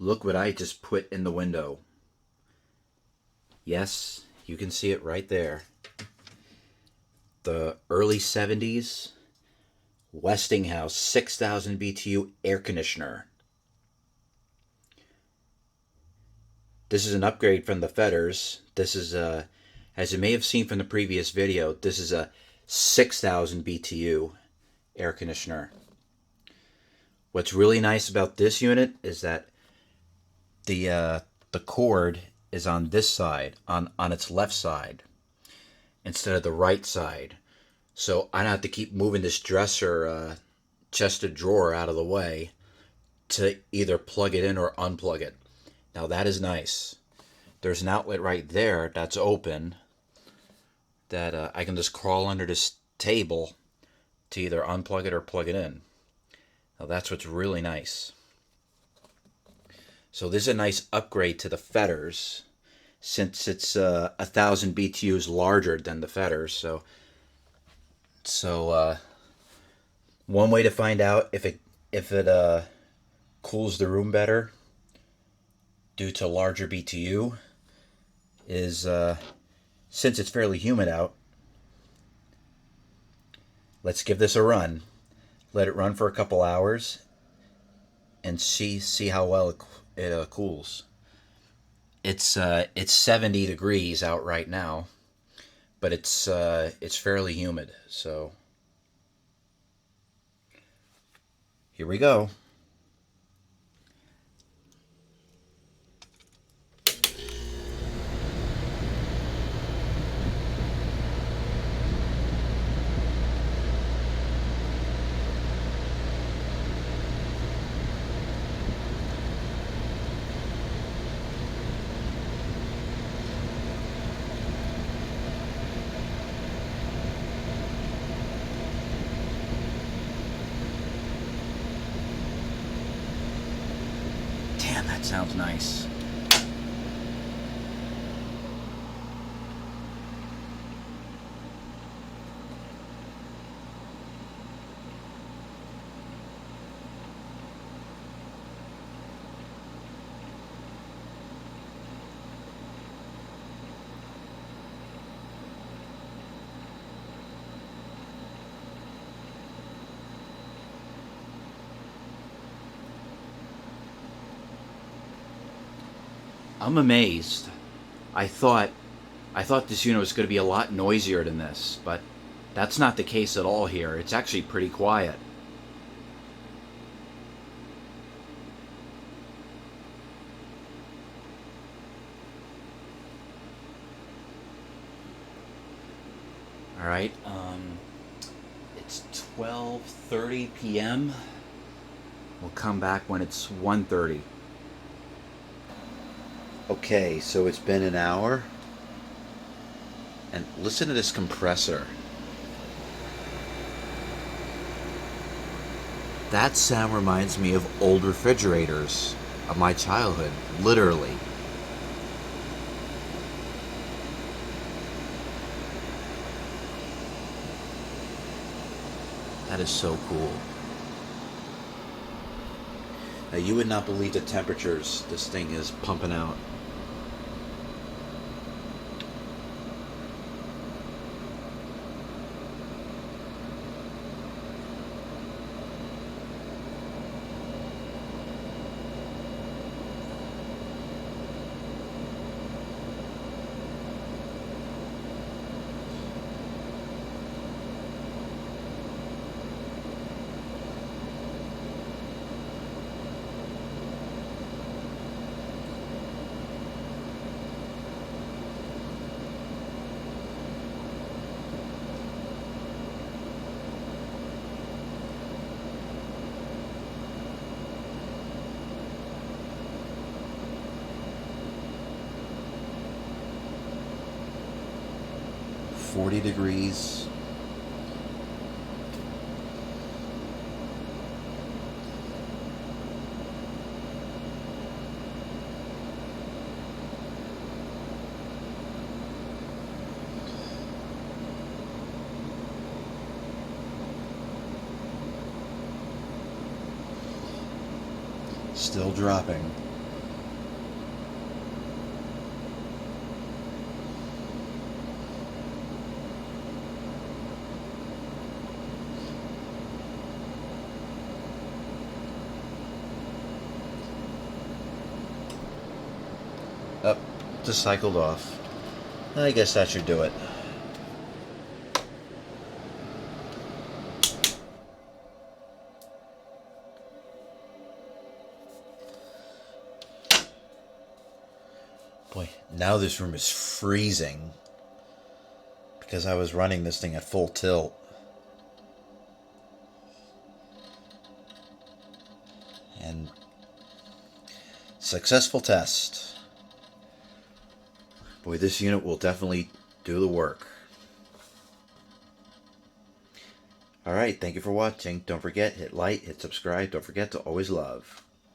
Look what I just put in the window. Yes, you can see it right there. The early 70s Westinghouse 6,000 BTU air conditioner. This is an upgrade from the Fetters. This is as you may have seen from the previous video, this is a 6,000 BTU air conditioner. What's really nice about this unit is that the cord is on this side, on its left side, instead of the right side. So I don't have to keep moving this dresser chested drawer out of the way to either plug it in or unplug it. Now that is nice. There's an outlet right there that's open that I can just crawl under this table to either unplug it or plug it in. Now that's what's really nice. So this is a nice upgrade to the Fetters, since it's 1,000 BTUs larger than the Fetters. So one way to find out if it cools the room better due to larger BTU is since it's fairly humid out, let's give this a run. Let it run for a couple hours and see how well it cools. It's 70 degrees out right now, but it's fairly humid. So here we go. Damn, that sounds nice. I'm amazed. I thought this unit was going to be a lot noisier than this, but that's not the case at all here. It's actually pretty quiet. All right, it's 12:30 p.m. We'll come back when it's 1:30. Okay, so it's been an hour, and listen to this compressor. That sound reminds me of old refrigerators of my childhood, literally. That is so cool. Now you would not believe the temperatures this thing is pumping out. .40 degrees. Still dropping. Up, just cycled off. I guess that should do it. Boy, now this room is freezing because I was running this thing at full tilt. And successful test. Boy, this unit will definitely do the work. Alright, thank you for watching. Don't forget, hit like, hit subscribe. Don't forget to always love.